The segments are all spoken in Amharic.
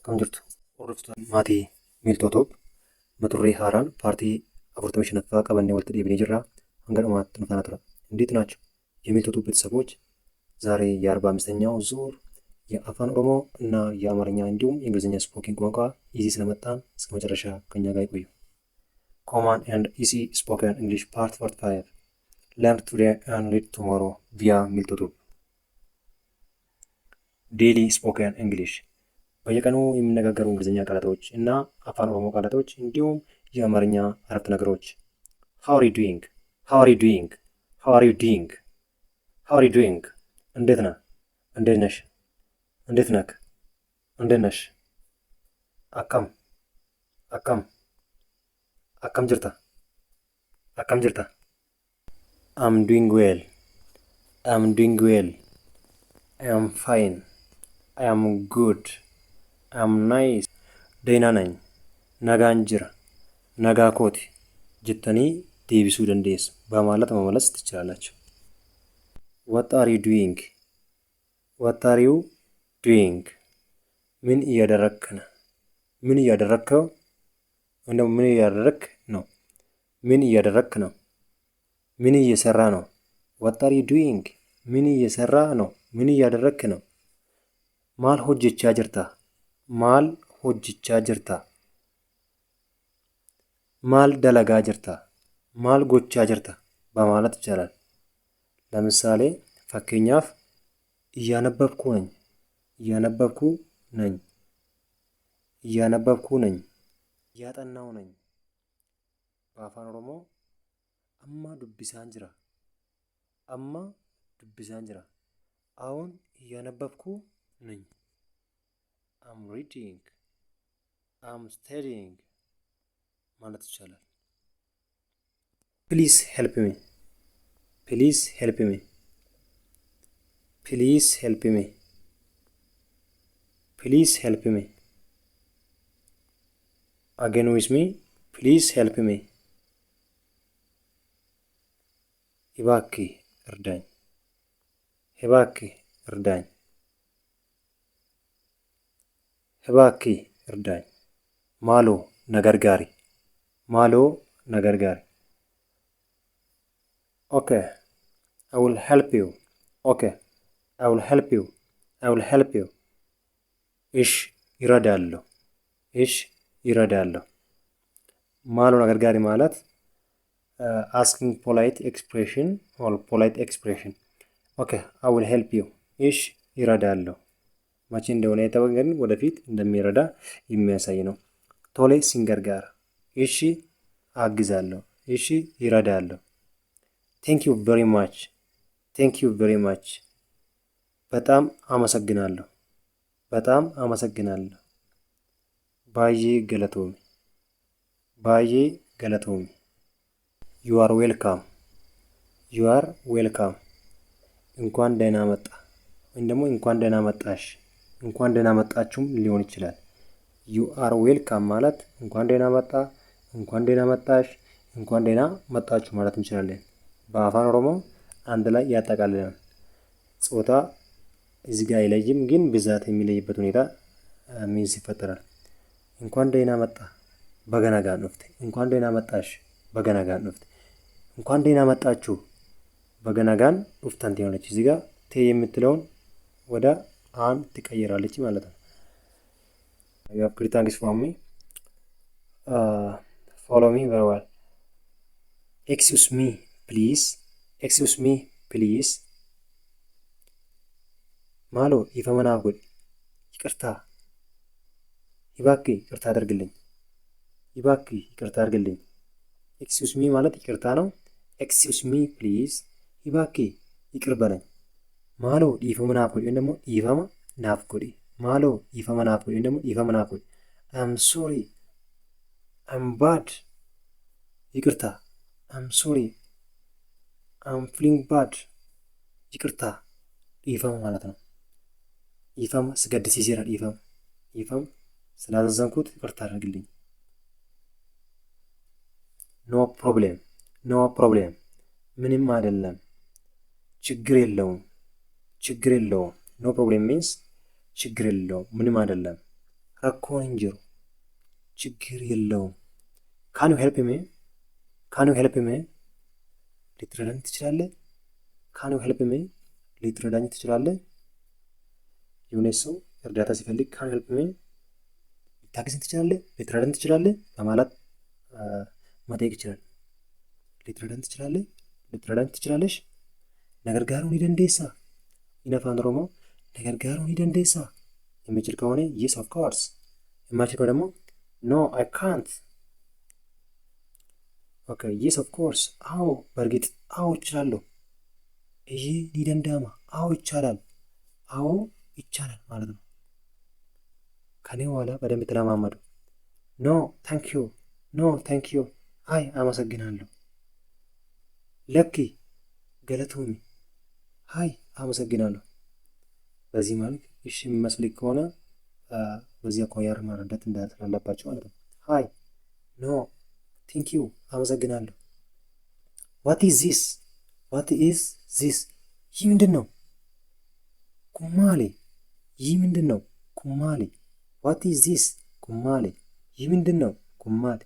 Akkam jirtu hordoftoonni maatii Miiltoo mata duree haaraan paartii 45ffaa qabannee walitti dhiibnee jirra. Hanga dhumaatti nu faana tura. እንዴት ናቸው የሚልቶቶ ቤተሰቦች? ዛሬ የ45ኛው ዙር የአፋን ኦሮሞ እና የአማርኛ እንዲሁም የእንግሊዝኛ ስፖኪንግ ቋንቋ ኢዚ ስለመጣን እስከ መጨረሻ ከኛ ጋር ይቆዩ። ኮመን ኤንድ ኢዚ ስፖከን እንግሊሽ ፓርት 45 ለርን ቱዴይ ኤንድ ሪድ ቱሞሮ ቪያ ሚልቶቶ። ዴይሊ ስፖከን እንግሊሽ በየቀኑ የሚነጋገሩ እንግሊዝኛ ቃላቶች እና አፋን ኦሮሞ ቃላቶች እንዲሁም የአማርኛ አረፍተ ነገሮች። how are you doing how are you doing how are you doing how are you doing እንዴት ነህ? እንዴት ነሽ? እንዴት ነህ? እንዴት ነሽ? akkam akkam akkam jirta akkam jirta I'm doing well I'm doing well I am fine I am good I am nice ደህና ነኝ nagaan jira nagaa kooti jettanii deebisuu dandeessu በማለት መመለስ ትችላላችሁ። what are you doing what are you doing ምን እያደረግክ ነው? ምን እያደረግከው? እንደውም ምን እያደረግክ ነው? ምን እያደረግክ ነው? ምን እየሰራ ነው? what are you doing ምን እየሰራ ነው? ምን እያደረግክ ነው? ማል hojjechaa jirta maal hojjechaa jirta ማል dalagaa jirta maal gochaa jirta በማለት ይቻላል። ለምሳሌ ፈከኛፍ እያነበብኩ ነኝ እያነበብኩ ነኝ እያነበብኩ ነኝ እያጠናው ነኝ። በአፋን ኦሮሞ አማ ዱቢሳን ጅራ አማ ዱቢሳን ጅራ አሁን እያነበብኩ ነኝ I'm reading I'm studying ማለት ይቻላል። please help me please help me please help me please help me again with me please help me እባክህ እርዳኝ እባክህ እርዳኝ እባክህ እርዳኝ ማሎ ነገርጋሪ ማሎ ነገርጋሪ okay I will help you okay I will help you I will help you እሽ ይረዳለሁ እሽ ይረዳለሁ ማሎ ነገርጋሪ ማለት asking polite expression or polite expression okay I will help you እሽ ይረዳለሁ መቼ እንደሆነ የተወገን ወደፊት እንደሚረዳ የሚያሳይ ነው። ቶሌ ሲንገርጋር እሺ አግዛለሁ እሺ ይረዳለሁ። thank you very much thank you very much በጣም አመሰግናለሁ በጣም አመሰግናለሁ። ባዬ ገለቶሚ ባዬ ገለቶሚ you are welcome you are welcome እንኳን ደህና መጣ ወይም ደግሞ እንኳን ደህና መጣሽ እንኳን ደህና መጣችሁም ሊሆን ይችላል። you are welcome ማለት እንኳን ደህና መጣ እንኳን ደህና መጣሽ እንኳን ደህና መጣችሁ ማለት እንችላለን። በአፋን ኦሮሞ አንድ ላይ ያጠቃልላል። ጾታ እዚህ ጋር አይለይም፣ ግን ብዛት የሚለይበት ሁኔታ ሚንስ ይፈጠራል። እንኳን ደህና መጣ በገናጋ ነፍተ እንኳን ደህና መጣሽ በገናጋ ነፍተ እንኳን ደህና መጣችሁ በገናጋን ኡፍታንት ይሆነች እዚህ ጋር ቴ የምትለውን ወደ አን ትቀይራለች ማለት ነው። you have great thanks for me follow me very well excuse me please excuse me please ማሎ ይፈመናፍ ጉድ ይቅርታ ይባክህ ይቅርታ አድርግልኝ ይባክህ ይቅርታ አድርግልኝ። excuse me ማለት ይቅርታ ነው። excuse me please ይባክህ ይቅር በለኝ። ማሎ ይፈመናፍ ጉድ ደግሞ ይፈማ ናፍ ጉድ ማሎ ይፈመናፍ ጉድ ደግሞ ይፈመናፍ ጉድ I'm sorry I'm bad ይቅርታ I'm sorry I'm feeling bad ይቅርታ ይፈም ማለት ነው። ይፈም ስገድስ ይሰራል። ይፈም ይፈም ስላዘዘንኩት ይቅርታ አድርግልኝ። no problem no problem ምንም አይደለም ችግር የለውም ችግር የለውም no problem means ችግር የለውም ምንም አይደለም። rakkoon hin jiru, ችግር የለውም። ካን ዩ ሄልፕ ሚ፣ ካን ዩ ሄልፕ ሚ፣ ልትረዳኝ ትችላለህ? ካን ዩ ሄልፕ ሚ፣ ልትረዳኝ ትችላለህ? የሆነ ሰው እርዳታ ሲፈልግ ካን ዩ ሄልፕ ሚ፣ ልታግዘኝ ትችላለህ? ልትረዳኝ ትችላለህ በማለት መጠየቅ ይችላል። ልትረዳኝ ትችላለህ? ልትረዳኝ ትችላለሽ? ነገር ጋሩን ሂደንዴሳ ኢነፋን ኦሮሞ ነገር ጋሩን ሂደንዴሳ የሚችል ከሆነ yes of course፣ የማይችል ከሆነ ደግሞ no I can't። ኦኬ yes of course፣ አዎ በእርግጥ አዎ እችላለሁ። ይሄ ኒደንዳማ አዎ ይቻላል፣ አዎ ይቻላል ማለት ነው። ከኔ በኋላ በደንብ ተለማመዱ። ኖ ታንክ ዩ፣ ኖ ታንክ ዩ፣ አይ አመሰግናለሁ። ለኪ ገለቶሚ፣ አይ አመሰግናለሁ። በዚህ መልክ እሺ የሚመስል ከሆነ በዚህ አኳያ መረዳት እንዳለባቸው ማለት ነው። ሃይ ኖ ቴንክ ዩ አመሰግናለሁ። ዋት ኢዝ ዚስ፣ ዋት ኢዝ ዚስ፣ ይህ ምንድን ነው? ኩማሌ፣ ይህ ምንድን ነው? ኩማሌ። ዋት ኢዝ ዚስ፣ ኩማሌ፣ ይህ ምንድን ነው? ኩማሌ።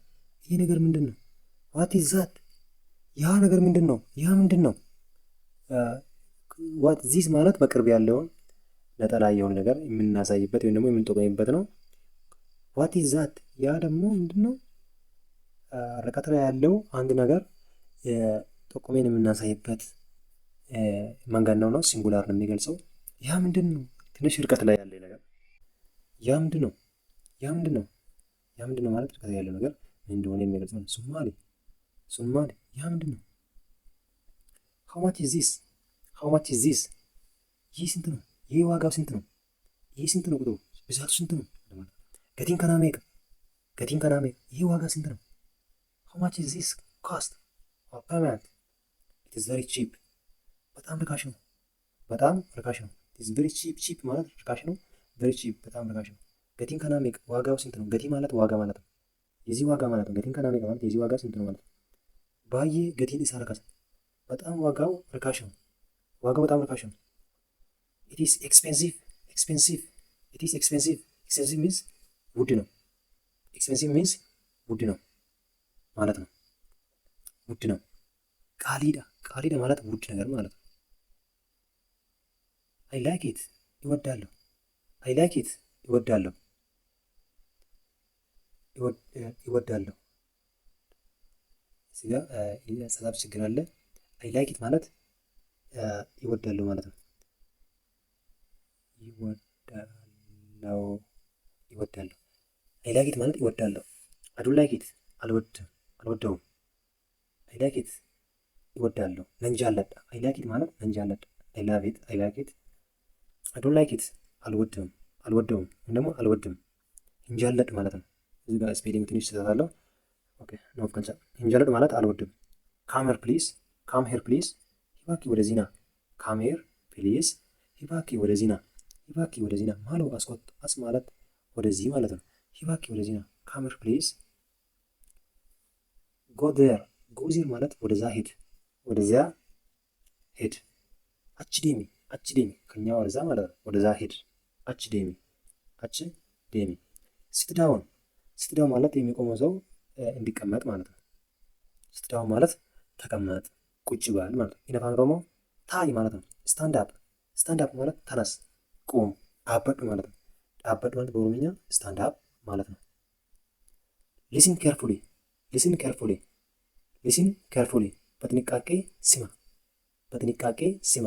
ይህ ነገር ምንድን ነው? ዋት ኢዝ ዛት፣ ያ ነገር ምንድን ነው? ያ ምንድን ነው? ዋት ዚስ ማለት በቅርብ ያለውን ነጠላ የሆነ ነገር የምናሳይበት ወይም ደግሞ የምንጠቆምበት ነው። ዋት ኢዝ ዛት፣ ያ ደግሞ ምንድን ነው? ርቀት ላይ ያለው አንድ ነገር ጠቁሜን የምናሳይበት መንገድ ነው። ሲንጉላር ነው የሚገልጸው። ያ ምንድን ነው? ትንሽ ርቀት ላይ ያለ ነገር። ያ ምንድን ነው? ያ ምንድን ነው? ያ ምንድን ነው ማለት ርቀት ላይ ያለው ነገር ምን እንደሆነ የሚገልጸው ነው። ሱማሌ፣ ሱማሌ፣ ያ ምንድን ነው? ሃው ማች ኢዝ ዚስ፣ ሃው ማች ኢዝ ዚስ፣ ይህ ስንት ነው? ይህ ዋጋው ስንት ነው? ይህ ስንት ነው? ቁጥሩ ብዛቱ ስንት ነው? ገቲን ከናሜቅ፣ ገቲን ከናሜቅ፣ ይህ ዋጋ ስንት ነው? ሃው ማች ኢዝ ዚስ ኮስት ኦር ፔመንት፣ ኢት ኢዝ ቨሪ ቺፕ፣ በጣም ርካሽ ነው። በጣም ርካሽ ነው። ኢት ኢዝ ቨሪ ቺፕ፣ ቺፕ ማለት ርካሽ ነው። ቨሪ ቺፕ፣ በጣም ርካሽ ነው። ገቲን ከናሜቅ፣ ዋጋው ስንት ነው? ገቲ ማለት ዋጋ ማለት ነው። የዚህ ዋጋ ማለት ነው። ገቲን ከናሜቅ ማለት የዚህ ዋጋ ስንት ነው ማለት ነው። ባየ ገቲን ኢሳ ረከሰ፣ በጣም ዋጋው ርካሽ ነው። ዋጋው በጣም ርካሽ ነው። it is expensive፣ expensive፣ it is expensive። expensive means ውድ ነው። expensive means ውድ ነው ማለት ነው። ውድ ነው። ቃሊዳ፣ ቃሊዳ ማለት ውድ ነገር ማለት ነው። I like it፣ ይወዳለሁ። I like it፣ ይወዳለሁ። ይወዳለሁ። እዚህ ጋር የአጻጻፍ ችግር አለ። I like it ማለት ይወዳለሁ ማለት ነው። ይወዳለው፣ ይወዳለሁ። አይ ላይክ ኢት ማለት ይወዳለሁ። አይ ዶንት ላይክ ኢት፣ አልወድም፣ አልወደውም። አይ ላይክ ኢት ይወዳለሁ። ነንጃለድ፣ አይ ላይክ ኢት ማለት ነንጃለድ። አይ ላቭ ኢት፣ አይ ላይክ ኢት። አይ ዶንት ላይክ ኢት አልወድም፣ አልወደውም ወይም ደግሞ አልወድም። እንጃለድ ማለት ነው። እዚህ ጋር ስፔሊንግ ትንሽ ስህተት አለው። ኦኬ ኖ ከንቻ። እንጃለድ ማለት አልወድም። ካም ሄር ፕሊዝ፣ ካም ሄር ፕሊዝ፣ ይባኪ ወደዚህ ና። ካም ሄር ፕሊዝ፣ ይባኪ ወደዚህ ና። ይባኪ ወደዚህ ና ማለው አስቆጥ፣ አስ ማለት ወደዚህ ማለት ነው። ይባኪ ወደዚህ ና። ካም ሄር ፕሊዝ፣ ጎ ዜር፣ ጎ ዜር ማለት ወደዛ ሄድ፣ ወደዚያ ሄድ። አች ዴሚ፣ አች ዴሚ ከኛ ወደዛ ማለት ነው። ወደዛ ሄድ፣ አች ዴሚ፣ አች ዴሚ። ሲት ዳውን፣ ሲት ዳውን ማለት የሚቆመው ሰው እንዲቀመጥ ማለት ነው። ሲት ዳውን ማለት ተቀመጥ፣ ቁጭ በል ማለት ነው። ኢን አፋን ኦሮሞ ታይ ማለት ነው። ስታንድ አፕ፣ ስታንድ አፕ ማለት ተነስ፣ ቁም። ዳበድ ማለት ነው። ዳበድ ማለት በኦሮምኛ ስታንድ አፕ ማለት ነው። ሊስን ኬርፉሊ፣ ሊስን ኬርፉሊ፣ ሊስን ኬርፉሊ በጥንቃቄ ስማ፣ በጥንቃቄ ስማ፣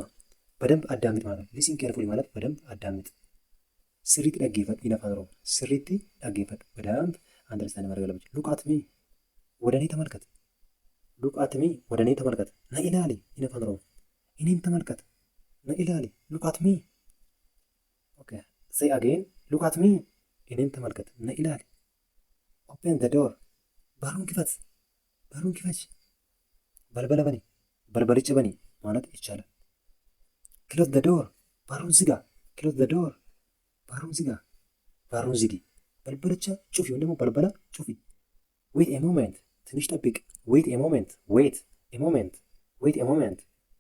በደንብ አዳምጥ ማለት ነው። ሊስን ኬርፉሊ ማለት በደንብ አዳምጥ። ስሪት ደጌፈት ኢን አፋን ኦሮሞ ስሪት ደጌፈት፣ በደንብ አንደርስታንድ ማድረግ አለብህ። ሉክ አት ሚ፣ ወደ እኔ ተመልከት። ሉክ አት ሚ፣ ወደ እኔ ተመልከት። ነኢላሊ ኢን አፋን ኦሮሞ እኔን ተመልከት። ነኢላሊ ሉክ አት ሚ። ኦኬ ሴይ አጌን ሉክ አት ሚ፣ እኔን ተመልከት። ነኢላሊ ኦፔን ዘ ዶር፣ በሩን ክፈት፣ በሩን ክፈች። በልበለ በኒ፣ በልበልጭ በኒ ማለት ይቻላል። ክሎዝ ዘ ዶር፣ በሩን ዝጋ። ክሎዝ ዘ ዶር፣ በሩን ዝጋ፣ በሩን ዝጊ። በልበልቻ ጩፊ ወይም ደግሞ በልበላ ጩፊ። ዌት ኤ ሞሜንት፣ ትንሽ ጠብቅ። ዌት ኤ ሞሜንት፣ ዌት ኤ ሞሜንት፣ ዌት ኤ ሞሜንት፣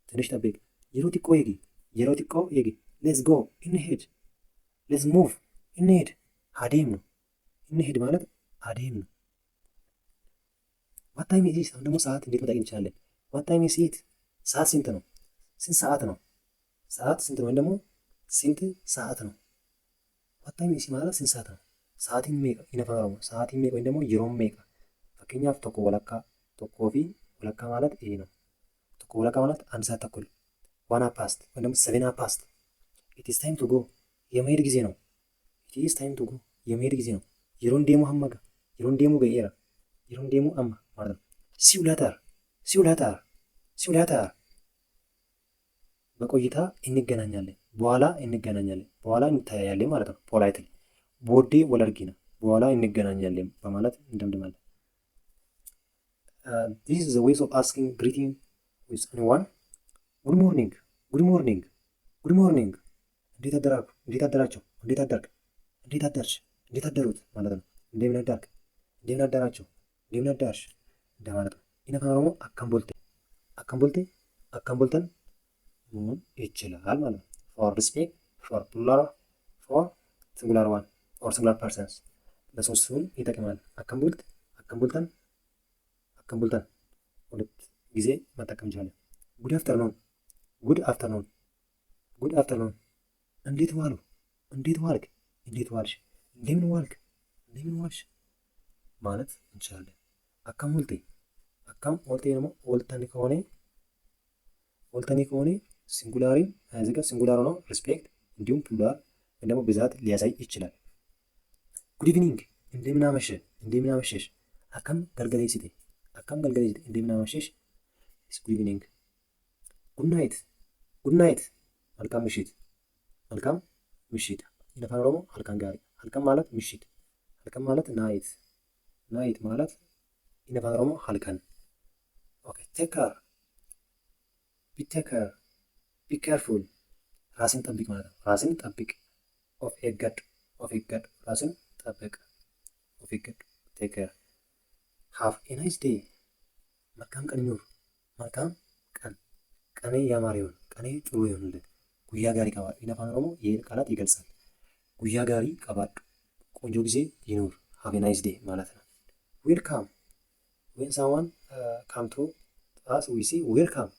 ትንሽ ጠብቅ። የሮ ጢቆ ኤጊ፣ የሮ ጢቆ ኤጊ። ሌትስ ጎ፣ እንሄድ። ሌትስ ሙቭ፣ እንሄድ። ሀዴም ነው፣ እንሂድ ማለት አዴም ነው። ዋት ታይም ኢዝ ኢት? አሁን ደግሞ ሰዓት እንዴት መጠየቅ እንችላለን? ዋት ታይም ኢዝ ኢት? ሰዓት ስንት ነው? ስንት ሰዓት ነው? ሰዓት ስንት ነው? ወይም ደግሞ ስንት ሰዓት ነው? ዋት ታይም ኢዝ ማለት ስንት ሰዓት ነው? ሰዓቲን meeqa in afaan oromoo sa'aatiin meeqa ወይም ደግሞ yeroon meeqa fakkeenyaaf tokko walakkaa tokkoo fi walakkaa ማለት ይሄ ነው። tokko walakkaa ማለት አንድ ሰዓት ተኩል ዋን ሃፍ ፓስት ወይም ደግሞ ሰቨን ሃፍ ፓስት ኢት ኢዝ ታይም ቱ ጎ የመሄድ ጊዜ ነው። ኢት ኢዝ ታይም ቱ ጎ የመሄድ ጊዜ ነው። yeroon deemuu hamma ga'a yeroon deemuu ga'eera yeroon deemuu amma ማለት ነው። ሲውላታር ሲውላታር ሲውላታር በቆይታ እንገናኛለን በኋላ እንገናኛለን በኋላ እንተያያለን ማለት ነው። ፖላይትሊ ቦዴ ወለርጊና በኋላ እንገናኛለን በማለት እንደምድማለን። this is the ways of asking greeting with anyone. good morning good morning good morning እንዴት አደራችሁ እንዴት አደራችሁ እንዴት አደርክ እንዴት አደርሽ እንዴት አደሩት ማለት ነው። እንደምን አደርክ እንደምን አደራችሁ እንደምን አደርሽ እንደማለት ነው። ኢነፋ ኦሮሞ አካምቦልቴ አካምቦልቴ አካምቦልተን መሆን ይችላል ማለት ነው። for respect for plural for singular one or singular persons ለሶስቱም ይጠቅማል። አካምቡልት አካምቡልተን አካምቡልተን ሁለት ጊዜ መጠቀም እንችላለን። ጉድ አፍተርኑን ጉድ አፍተርኑን ጉድ አፍተርኑን እንዴት ዋሉ እንዴት ዋልክ እንዴት ዋልሽ እንደምን ዋልክ እንደምን ዋልሽ ማለት እንችላለን። አካም ወልቴ አካም ወልቴ ደግሞ ወልተኒ ከሆነ ሲንጉላሪ እዚህ ጋር ሲንጉላር ነው ሪስፔክት እንዲሁም ፕሉራል ወይም ደግሞ ብዛት ሊያሳይ ይችላል። ጉድ ኢቭኒንግ እንደምን አመሸ እንደምን አመሸሽ አካም ገልገሌሲቴ አካም ገልገሌሲቴ እንደምን አመሸሽ ጉድ ኢቭኒንግ። ጉድ ናይት ጉድ ናይት መልካም ምሽት መልካም ምሽት። ኢነፋን ኦሮሞ ሀልካን ጋሪ ሀልካን ማለት ምሽት ሀልካን ማለት ናይት ናይት ማለት ኢነፋን ኦሮሞ ሀልካን። ኦኬ ቴክ ካር ቢ ቴክ ካር ቢ ኬርፉል ራስን ጠብቅ ማለት ነው። ራስን ጠብቅ ኦፍ ኤገድ ኦፍ ኤገድ ራስን ጠብቅ ኦፍ ኤገድ ቴክ ኬር። ሃቭ ኤ ናይስ ዴይ መልካም ቀን ይኑር መልካም ቀን ቀኔ ያማረ ይሁን ቀኔ ጥሩ ይሁንልህ። ጉያ ጋሪ ቀባድ ኢነፋን ኦሮሞ ይህን ቃላት ይገልጻል። ጉያ ጋሪ ቀባድ ቆንጆ ጊዜ ይኑር ሃቭ ኤ ናይስ ዴይ ማለት ነው። ዌልካም ዌን ሳምዋን ካም ቱ አስ ዊ ሲ ዌልካም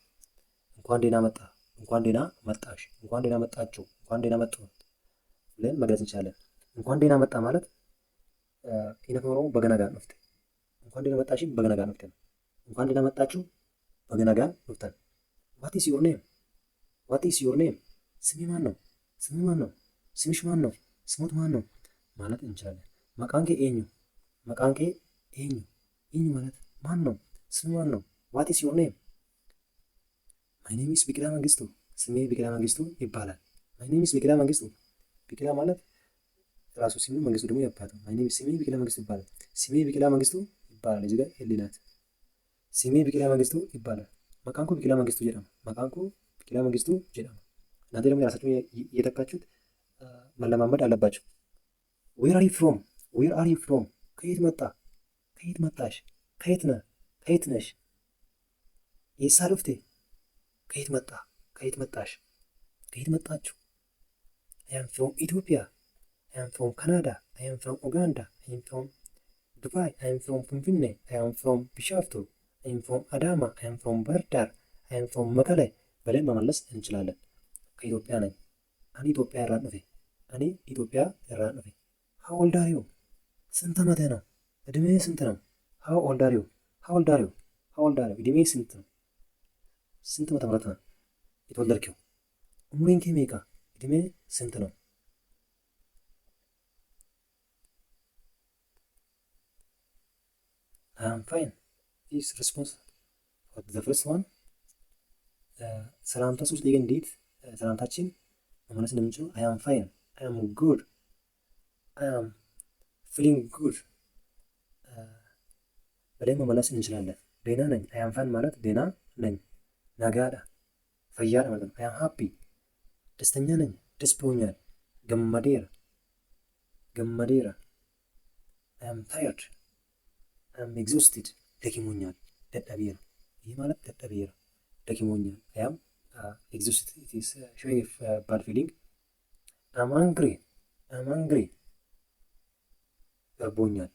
እንኳን ደህና መጣ እንኳን ደህና መጣሽ እንኳን ደህና መጣችሁ እንኳን ደህና መጡ ብለን መግለጽ እንችላለን። እንኳን ደህና መጣ ማለት ኢነፋን ኦሮሞ በገና ጋር ነፍተ እንኳን ደህና መጣሽ በገና ጋር ነፍተ እንኳን ደህና መጣችሁ በገና ጋር ነፍተን። ዋት ኢዝ ዩር ኔም ዋት ኢዝ ዩር ኔም ስሜ ማን ነው ስሜ ማን ነው ስምሽ ማን ነው ስሞት ማን ነው ማለት እንችላለን። መቃንኬ ኤኙ መቃንኬ ኤኙ ኤኙ ማለት ማን ነው ስም ማን ነው። ዋት ኢዝ ዩር ኔም ማይ ኔም ኢዝ ቢቂላ መንግስቱ ስሜ ቢቂላ መንግስቱ ይባላል። ማይ ኔም ኢዝ ቢቂላ መንግስቱ ቢቂላ ማለት ራሱ ስሙ መንግስቱ ደግሞ ያባቱ ማይ ኔም ስሜ ቢቂላ መንግስቱ ይባላል። ስሜ ቢቂላ መንግስቱ ይባላል። እዚህ ጋር ህሊናት ስሜ ቢቂላ መንግስቱ ይባላል። መቃንኩ ቢቂላ መንግስቱ ጀዳማ መቃንኩ ቢቂላ መንግስቱ ጀዳማ። እናንተ ደግሞ የራሳችሁን እየተካችሁት መለማመድ አለባቸው። ዌር አር ዩ ፍሮም ዌር አር ዩ ፍሮም ከየት መጣ ከየት መጣሽ ከየት ነህ ከየት ነሽ። የሳሉፍቴ ከየት መጣ ከየት መጣሽ ከየት መጣችሁ። አይ አም ፍሮም ኢትዮጵያ አይ አም ፍሮም ካናዳ አይ አም ፍሮም ኡጋንዳ አይ አም ፍሮም ዱባይ አይ አም ፍሮም ፍንፍኔ አይ አም ፍሮም ቢሻፍቱ አይ አም ፍሮም አዳማ አይ አም ፍሮም ባህርዳር አይ አም ፍሮም መቀሌ ብለን መመለስ እንችላለን። ከኢትዮጵያ ነኝ እኔ ኢትዮጵያ irraan dhufe እኔ ኢትዮጵያ irraan dhufe። how old are you ስንት ዓመትህ ነው እድሜ ስንት ነው። how old are you how old are you how old are you እድሜ ስንት ነው ስንት ዓመተ ምህረት ነው የተወለድከው። ኡምሪን ኬ ሜቃ እድሜ ስንት ነው። I am fine is response for the first one። ሰላምታ ሶስት ደቂቃ እንዴት ሰላምታችን መመለስ እንደምንችለው አይ አም ፋይን አይ አም ጉድ አይ አም ፊሊንግ ጉድ ብለን መመለስ እንችላለን። ደህና ነኝ አይ አም ፋይን ማለት ደህና ነኝ ነጋዳ ፈያዳ ማለት ነው። አይ አም ሃፒ ደስተኛ ነኝ ደስ ብሎኛል። ገመዴራ ገመዴራ አይ አም ታየርድ አይ አም ኤግዞስትድ ደክሞኛል ደደቤራ ይህ ማለት ደደቤራ ደክሞኛል። አይ አም exhausted it is showing a bad feeling. I'm angry I'm angry እርቦኛል፣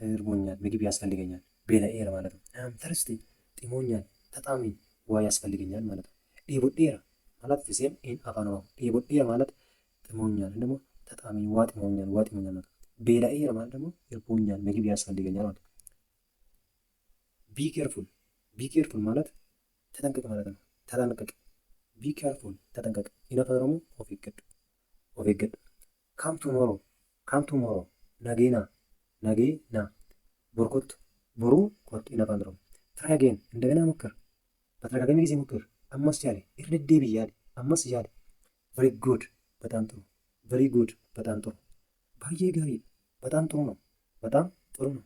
እርቦኛል፣ ምግብ ያስፈልገኛል። ቤለኤራ ማለት ነው። አም ተርስቲ ጢሞኛል፣ ተጣሚ ውሃ ያስፈልገኛል ማለት ነው። ዴቦዴራ ማለት ጊዜም ኢን አፋን ኦሮሞ ዴቦዴራ ማለት ጥሞኛል ደግሞ ተጣሚ ውሃ ጥሞኛል፣ ውሃ ጥሞኛል ማለት ነው። ቤለኤራ ማለት ደግሞ እርቦኛል፣ ምግብ ያስፈልገኛል ማለት ነው። ቢ ኬርፉል፣ ቢ ኬርፉል ማለት ተጠንቀቅ ማለት ነው። ተጠንቀቅ፣ ቢ ኬርፉል ተጠንቀቅ። ኢን አፋን ኦሮሞ ኦፍ ኤገዱ፣ ኦፍ ኤገዱ። ካም ቱሞሮ፣ ካም ቱሞሮ ነጌና፣ ነጌና ቦርኮት፣ ቦሩ ኮት። ኢን አፋን ኦሮሞ ትራይ አጌን እንደገና ሞክር፣ በተደጋጋሚ ጊዜ ሞክር። አማስ ያለ ኢርንዴ ብያለ አማስ ያለ ቨሪ ጉድ በጣም ጥሩ፣ ቨሪ ጉድ በጣም ጥሩ። ባዬ ጋሪ በጣም ጥሩ ነው፣ በጣም ጥሩ ነው።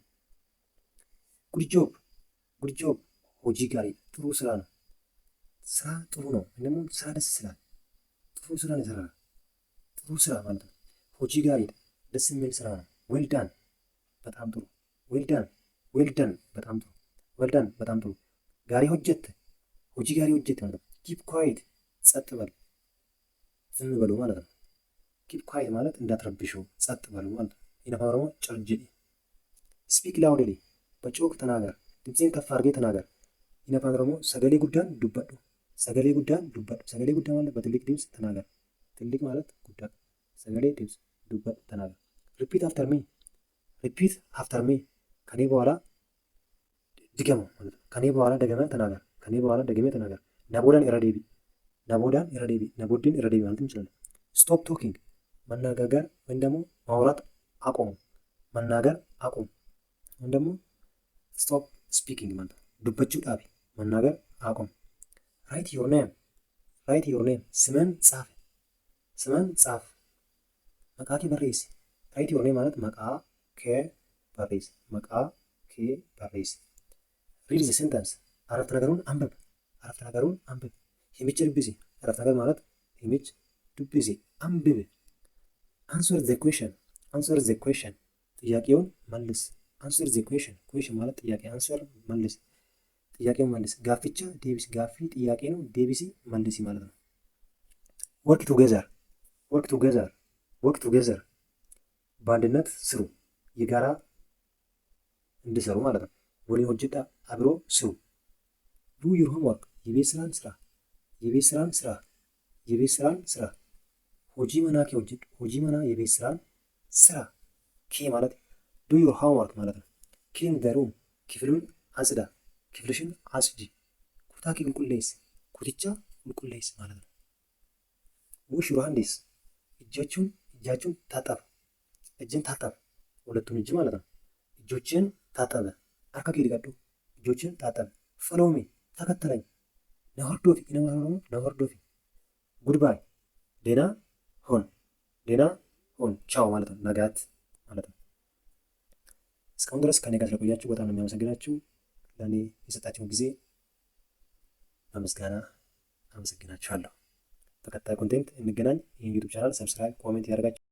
ጉድ ጆብ፣ ጉድ ጆብ ሆጂ ጋሪ ጥሩ ስራ ነው፣ ስራ ጥሩ ነው። ደግሞ ስራ ደስ ይላል፣ ጥሩ ስራ ነው የሰራ፣ ጥሩ ስራ ማለት ነው። ሆጂ ጋሪ ደስ የሚል ስራ ነው። ዌልዳን በጣም ጥሩ፣ ዌልዳን፣ ዌልዳን በጣም ጥሩ፣ ዌልዳን በጣም ጥሩ። ጋሪ ሆጀት፣ ሆጂ ጋሪ ሆጀት ማለት ነው። ኪፕ ኳይት ጸጥ በል፣ ዝም በሉ ማለት ነው። ኪፕ ኳይት ማለት እንዳትረብሹ፣ ጸጥ በሉ ማለት ነው። ኢን አፋን ኦሮሞ ጭርጅ። ስፒክ ላውድሊ በጮክ ተናገር፣ ድምፅህን ከፍ አድርገህ ተናገር። ኢን አፋን ኦሮሞ ሰገሌ ጉዳን ዱበዱ፣ ሰገሌ ጉዳን ዱበዱ። ሰገሌ ጉዳ ማለት በትልቅ ድምፅ ተናገር፣ ትልቅ ማለት ጉዳ፣ ሰገሌ ድምፅ ዱበዱ ተናገር። ሪፒት አፍተር ሚ፣ ሪፒት አፍተር ሚ ከኔ በኋላ ድገመው ማለት ነው። ከኔ በኋላ ደግመህ ተናገር፣ ከኔ በኋላ ደግመህ ተናገር። ናቦዳን ኢረዴቢ፣ ናቦዳን ኢረዴቢ፣ ናቦድን ኢረዴቢ ማለት እንችላለን። ስቶፕ ቶኪንግ መነጋገር ወይም ደግሞ ማውራት አቁሙ፣ መናገር አቁሙ። ወይም ደግሞ ስቶፕ ስፒኪንግ ማለት ነው። ዱበችው ጣቢ፣ መናገር አቁም። ራይት ዮር ኔም፣ ራይት ዮር ኔም ስምን ጻፍ፣ ስምን ጻፍ። መቃኬ በሬስ፣ ራይት ዮር ኔም ማለት መቃ ከ በሬስ፣ መቃ ከ በሬስ። ሪድ ዘ ሴንተንስ አረፍተ ነገሩን አንብብ፣ አረፍተ ነገሩን አንብብ። ሂሚች ዱብሲ አረፍተ ነገር ማለት ሂሚች ዱብሲ አንብብ። አንሰር ዘ ኩዌሽን፣ አንሰር ዘ ኩዌሽን ጥያቄውን መልስ። አንሰር ዘ ኩዌሽን፣ ኩዌሽን ማለት ጥያቄ፣ አንሰር መልስ፣ ጥያቄውን መልስ። ጋፊቻ ዴቢሲ፣ ጋፊ ጥያቄ ነው፣ ዴቢሲ መልሲ ማለት ነው። ወርክ ቱጌዘር፣ ወርክ ቱጌዘር፣ ወርክ ቱጌዘር በአንድነት ስሩ፣ የጋራ እንዲሰሩ ማለት ነው። ወሊ ሆጅታ አብሮ ስሩ። ዱ ዩር ሆምወርክ የቤት ስራን ስራ፣ የቤት ስራን ስራ፣ የቤት ስራን ስራ። ሆጂ መና ኬ ሆጅት፣ ሆጂ መና የቤት ስራን ስራ። ኬ ማለት ዱ ዩር ሆምወርክ ማለት ነው። ክሊን ዘ ሩም ክፍሉን አጽዳ፣ ክፍልሽን አጽጂ። ኩታኪ ቁልቁሌስ ኩትቻ ቁልቁሌስ ማለት ነው። ውሽ ዩር ሃንድስ እጃችሁን ታጠብ፣ እጅን ታጠብ፣ ሁለቱም እጅ ማለት ነው። እጆችን ታጠበ፣ አርካ ዲቀዱ እጆችን ታጠብ። ፈሎሚ ተከተለኝ፣ ነሆርዶፊ ኢነማሆኑ ነሆርዶፊ። ጉድባይ ዴና ሆን፣ ዴና ሆን ቻው ማለት ነው። ነጋት ማለት ነው። እስካሁን ድረስ ከኔ ጋር ስለቆያችሁ በጣም ነው የሚያመሰግናችሁ። ለእኔ የሰጣችሁን ጊዜ በምስጋና አመሰግናችኋለሁ። በቀጣይ ኮንቴንት እንገናኝ። ይህን ዩቱብ ቻናል ሰብስክራይብ፣ ኮሜንት ያደርጋችሁ